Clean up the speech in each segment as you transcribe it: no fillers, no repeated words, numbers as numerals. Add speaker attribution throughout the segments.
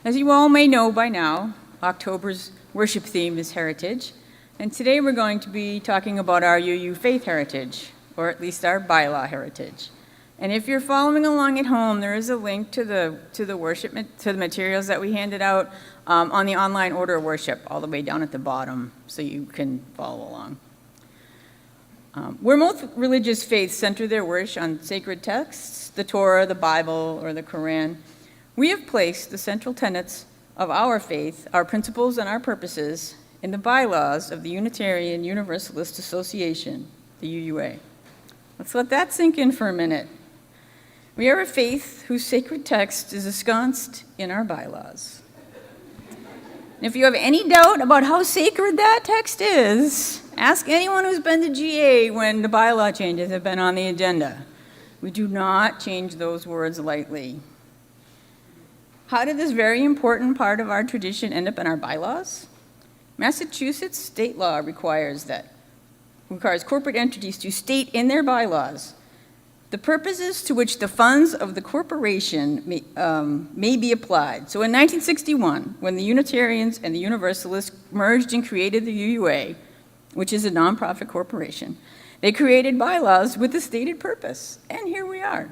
Speaker 1: As you all may know by now, October's worship theme is heritage, and today we're going to be talking about our UU faith heritage, or at least our bylaw heritage. And if you're following along at home, there is a link to the materials that we handed out on the online order of worship, all the way down at the bottom, so you can follow along. Where most religious faiths center their worship on sacred texts, the Torah, the Bible, or the Quran, we have placed the central tenets of our faith, our principles, and our purposes in the bylaws of the Unitarian Universalist Association, the UUA. Let's let that sink in for a minute. We are a faith whose sacred text is ensconced in our bylaws. And if you have any doubt about how sacred that text is, ask anyone who's been to GA when the bylaw changes have been on the agenda. We do not change those words lightly. How did this very important part of our tradition end up in our bylaws? Massachusetts state law requires corporate entities to state in their bylaws the purposes to which the funds of the corporation may be applied. So in 1961, when the Unitarians and the Universalists merged and created the UUA, which is a nonprofit corporation, they created bylaws with a stated purpose, and here we are.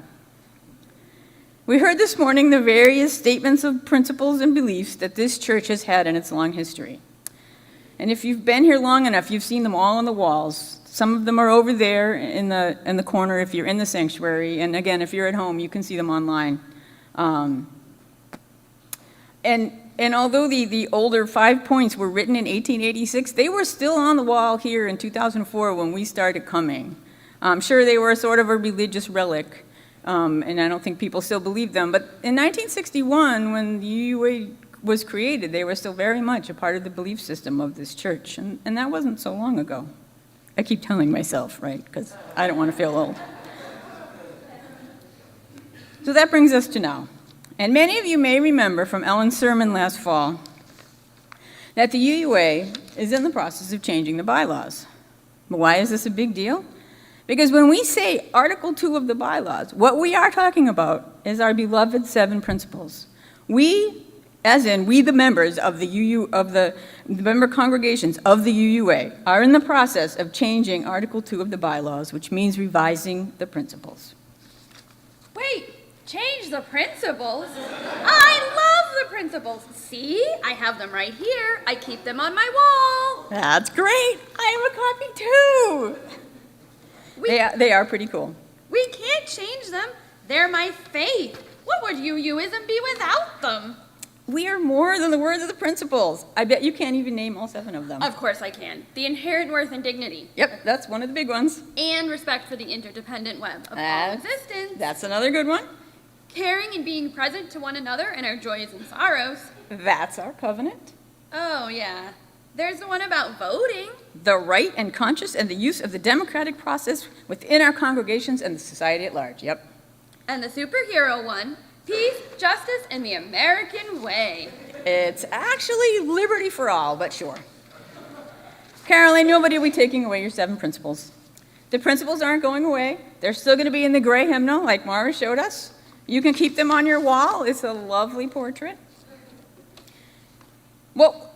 Speaker 1: We heard this morning the various statements of principles and beliefs that this church has had in its long history. And if you've been here long enough, you've seen them all on the walls. Some of them are over there in the corner if you're in the sanctuary, and again, if you're at home, you can see them online. And although the older 5 points were written in 1886, they were still on the wall here in 2004 when we started coming. I'm sure they were sort of a religious relic, and I don't think people still believe them. But in 1961, when the UUA was created, they were still very much a part of the belief system of this church, and that wasn't so long ago. I keep telling myself, right, because I don't want to feel old. So that brings us to now. And many of you may remember from Ellen's sermon last fall that the UUA is in the process of changing the bylaws. But why is this a big deal? Because when we say Article 2 of the bylaws, what we are talking about is our beloved 7 principles. We, as in we the members of the member congregations of the UUA, are in the process of changing Article 2 of the bylaws, which means revising the principles.
Speaker 2: Wait, change the principles? I love the principles. See, I have them right here. I keep them on my wall.
Speaker 1: That's great. I have a copy too. They are pretty cool.
Speaker 2: We can't change them. They're my faith. What would UUism be without them?
Speaker 1: We are more than the words of the principles. I bet you can't even name all 7 of them.
Speaker 2: Of course I can. The inherent worth and dignity.
Speaker 1: Yep, that's one of the big ones.
Speaker 2: And respect for the interdependent web of all existence.
Speaker 1: That's another good one.
Speaker 2: Caring and being present to one another in our joys and sorrows.
Speaker 1: That's our covenant.
Speaker 2: Oh, yeah. There's the one about voting.
Speaker 1: The right and conscious and the use of the democratic process within our congregations and the society at large. Yep.
Speaker 2: And the superhero one. Peace, justice, and the American way.
Speaker 1: It's actually liberty for all, but sure. Caroline, nobody will be taking away your 7 principles. The principles aren't going away. They're still going to be in the gray hymnal, like Mara showed us. You can keep them on your wall. It's a lovely portrait. Well,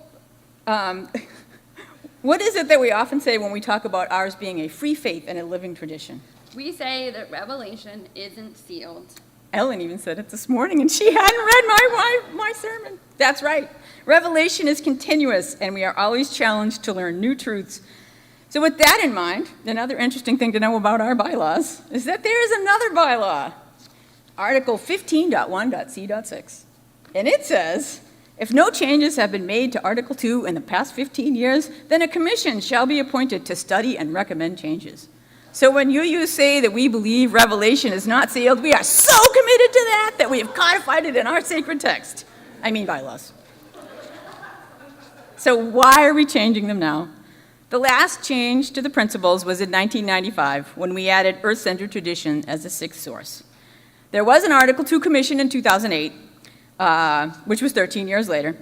Speaker 1: what is it that we often say when we talk about ours being a free faith and a living tradition?
Speaker 2: We say that Revelation isn't sealed.
Speaker 1: Ellen even said it this morning, and she hadn't read my sermon. That's right. Revelation is continuous, and we are always challenged to learn new truths. So with that in mind, another interesting thing to know about our bylaws is that there is another bylaw, Article 15.1.c.6. And it says, if no changes have been made to Article 2 in the past 15 years, then a commission shall be appointed to study and recommend changes. So when you say that we believe Revelation is not sealed, we are so committed to that we have codified it in our sacred text. I mean bylaws. So why are we changing them now? The last change to the principles was in 1995 when we added earth-centered tradition as a 6th source. There was an Article 2 commission in 2008, which was 13 years later.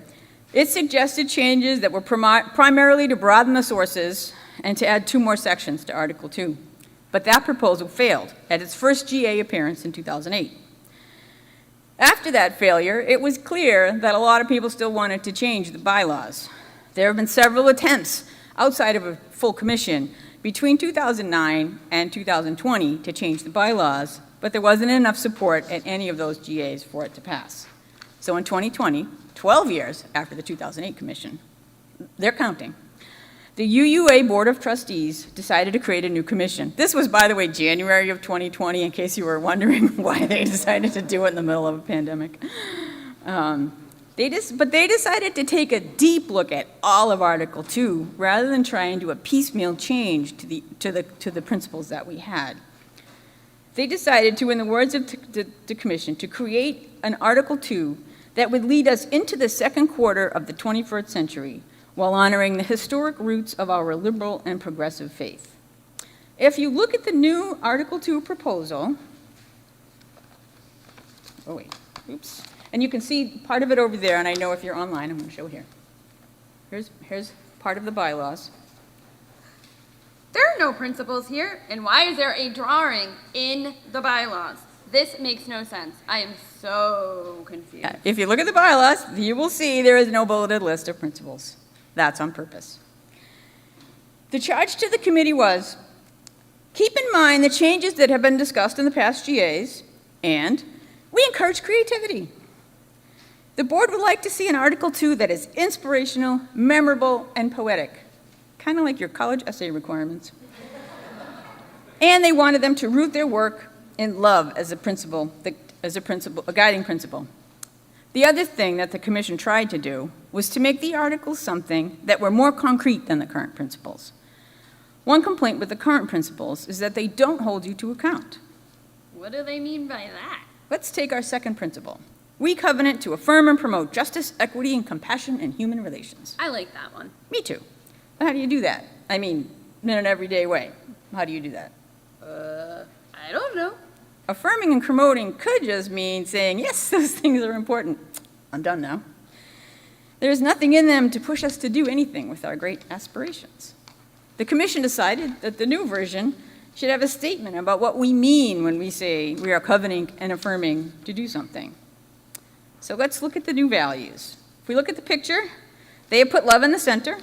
Speaker 1: It suggested changes that were primarily to broaden the sources and to add 2 more sections to Article 2. But that proposal failed at its first GA appearance in 2008. After that failure, it was clear that a lot of people still wanted to change the bylaws. There have been several attempts outside of a full commission between 2009 and 2020 to change the bylaws, but there wasn't enough support at any of those GAs for it to pass. So in 2020, 12 years after the 2008 commission, they're counting, the UUA Board of Trustees decided to create a new commission. This was, by the way, January of 2020, in case you were wondering why they decided to do it in the middle of a pandemic. But they decided to take a deep look at all of Article 2 rather than try and do a piecemeal change to the principles that we had. They decided to, in the words of the commission, to create an Article 2 that would lead us into the second quarter of the 21st century while honoring the historic roots of our liberal and progressive faith. If you look at the new Article 2 proposal, and you can see part of it over there, and I know if you're online, I'm going to show here. Here's part of the bylaws.
Speaker 2: There are no principles here, and why is there a drawing in the bylaws? This makes no sense. I am so confused.
Speaker 1: If you look at the bylaws, you will see there is no bulleted list of principles. That's on purpose. The charge to the committee was, keep in mind the changes that have been discussed in the past GAs, and we encourage creativity. The board would like to see an Article 2 that is inspirational, memorable, and poetic, kind of like your college essay requirements. And they wanted them to root their work in love as a guiding principle. The other thing that the commission tried to do was to make the articles something that were more concrete than the current principles. One complaint with the current principles is that they don't hold you to account.
Speaker 2: What do they mean by that?
Speaker 1: Let's take our second principle. We covenant to affirm and promote justice, equity, and compassion in human relations.
Speaker 2: I like that one.
Speaker 1: Me too. But how do you do that? I mean, in an everyday way. How do you do that?
Speaker 2: I don't know.
Speaker 1: Affirming and promoting could just mean saying, yes, those things are important. I'm done now. There's nothing in them to push us to do anything with our great aspirations. The commission decided that the new version should have a statement about what we mean when we say we are covenanting and affirming to do something. So let's look at the new values. If we look at the picture, they have put love in the center,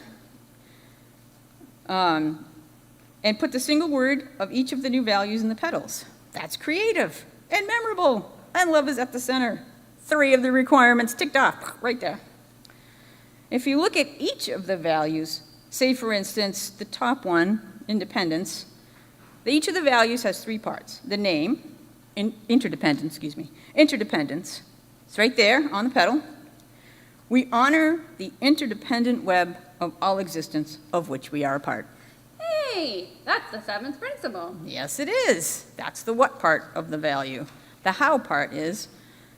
Speaker 1: and put the single word of each of the new values in the petals. That's creative and memorable, and love is at the center. 3 of the requirements ticked off right there. If you look at each of the values, say for instance, the top one, independence, each of the values has 3 parts. The name, interdependence, it's right there on the petal. We honor the interdependent web of all existence of which we are a part.
Speaker 2: Hey, that's the 7th principle.
Speaker 1: Yes, it is. That's the what part of the value. The how part is,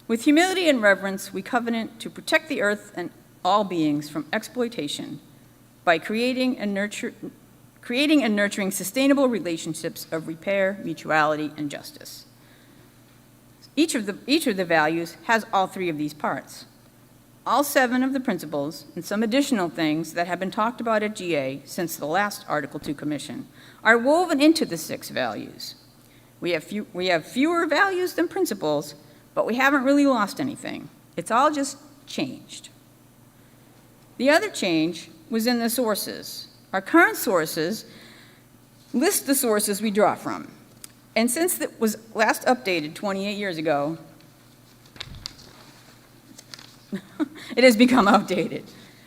Speaker 1: with humility and reverence, we covenant to protect the earth and all beings from exploitation by creating and nurturing sustainable relationships of repair, mutuality, and justice. Each of the values has all 3 of these parts. All 7 of the principles, and some additional things that have been talked about at GA since the last Article 2 Commission, are woven into the 6 values. We have fewer values than principles, but we haven't really lost anything. It's all just changed. The other change was in the sources. Our current sources list the sources we draw from. And since it was last updated 28 years ago, it has become outdated.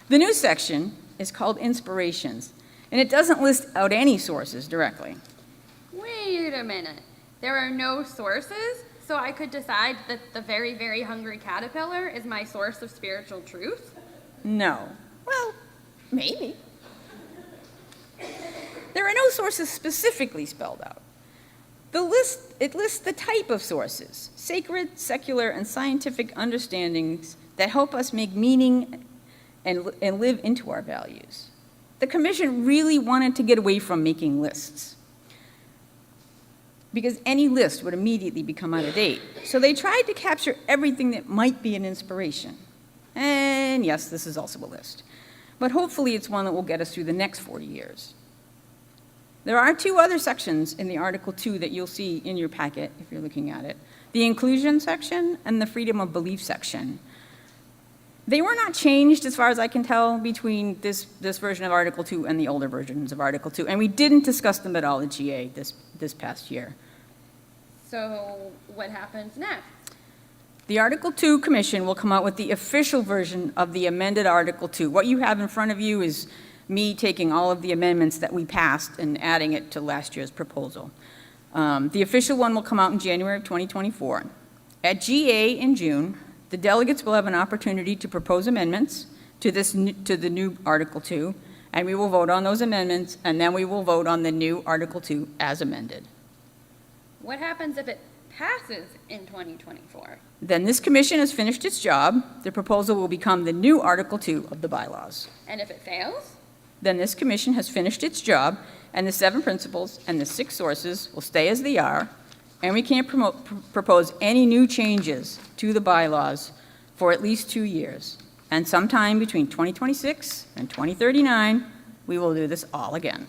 Speaker 1: The new section is called Inspirations, and it doesn't list out any sources directly.
Speaker 2: Wait a minute. There are no sources? So I could decide that the very, very hungry caterpillar is my source of spiritual truth?
Speaker 1: No. Well, maybe. There are no sources specifically spelled out. It lists the type of sources, sacred, secular, and scientific understandings that help us make meaning and live into our values. The commission really wanted to get away from making lists, because any list would immediately become out of date. So they tried to capture everything that might be an inspiration. And yes, this is also a list. But hopefully it's one that will get us through the next 40 years. There are 2 other sections in the Article 2 that you'll see in your packet if you're looking at it. the inclusion section and the freedom of belief section. They were not changed, as far as I can tell, between this version of Article 2 and the older versions of Article 2, and we didn't discuss them at all at GA this past year.
Speaker 2: So what happens next?
Speaker 1: The Article 2 Commission will come out with the official version of the amended Article 2. What you have in front of you is me taking all of the amendments that we passed and adding it to last year's proposal. The official one will come out in January of 2024. At GA in June, the delegates will have an opportunity to propose amendments to the new Article 2, and we will vote on those amendments, and then we will vote on the new Article 2 as amended.
Speaker 2: What happens if it passes in 2024?
Speaker 1: Then this commission has finished its job. The proposal will become the new Article 2 of the bylaws.
Speaker 2: And if it fails?
Speaker 1: Then this commission has finished its job, and the 7 principles and the 6 sources will stay as they are, and we can't propose any new changes to the bylaws for at least 2 years. And sometime between 2026 and 2039, we will do this all again.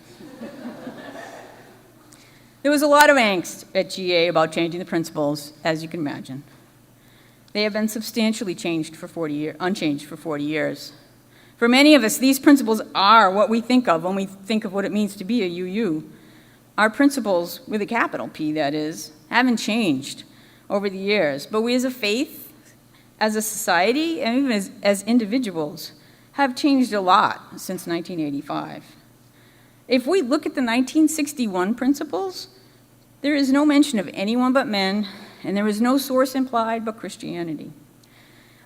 Speaker 1: There was a lot of angst at GA about changing the principles, as you can imagine. They have been substantially unchanged for 40 years. For many of us, these principles are what we think of when we think of what it means to be a UU. Our principles, with a capital P that is, haven't changed over the years, but we as a faith, as a society, and even as individuals, have changed a lot since 1985. If we look at the 1961 principles, there is no mention of anyone but men, and there is no source implied but Christianity.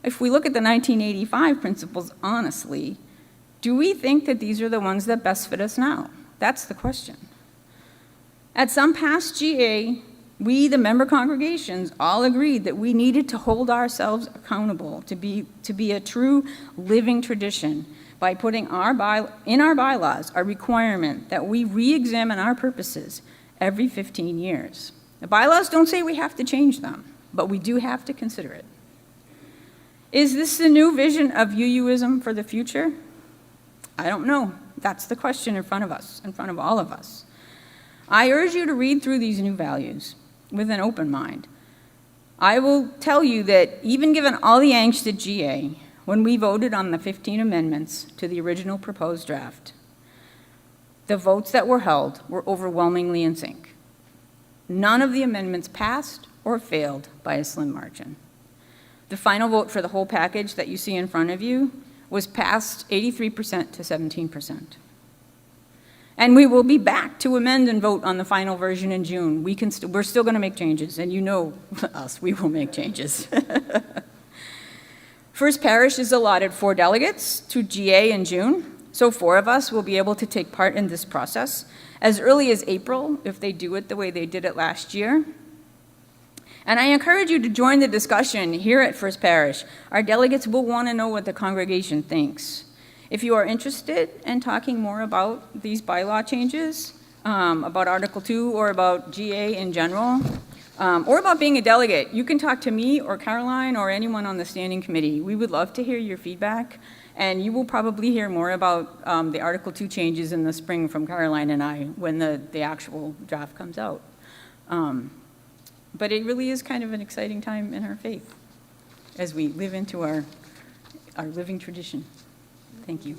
Speaker 1: If we look at the 1985 principles honestly, do we think that these are the ones that best fit us now? That's the question. At some past GA, we, the member congregations, all agreed that we needed to hold ourselves accountable to be a true living tradition by putting in our bylaws a requirement that we re-examine our purposes every 15 years. The bylaws don't say we have to change them, but we do have to consider it. Is this the new vision of UUism for the future? I don't know. That's the question in front of us, in front of all of us. I urge you to read through these new values with an open mind. I will tell you that even given all the angst at GA, when we voted on the 15 amendments to the original proposed draft, the votes that were held were overwhelmingly in sync. None of the amendments passed or failed by a slim margin. The final vote for the whole package that you see in front of you was passed 83% to 17%. And we will be back to amend and vote on the final version in June. We're still going to make changes, and you know us, we will make changes. First Parish is allotted 4 delegates to GA in June, so 4 of us will be able to take part in this process as early as April if they do it the way they did it last year. And I encourage you to join the discussion here at First Parish. Our delegates will want to know what the congregation thinks. If you are interested in talking more about these bylaw changes, about Article 2 or about GA in general, or about being a delegate, you can talk to me or Caroline or anyone on the standing committee. We would love to hear your feedback, and you will probably hear more about the Article 2 changes in the spring from Caroline and I when the actual draft comes out. But it really is kind of an exciting time in our faith as we live into our living tradition. Thank you.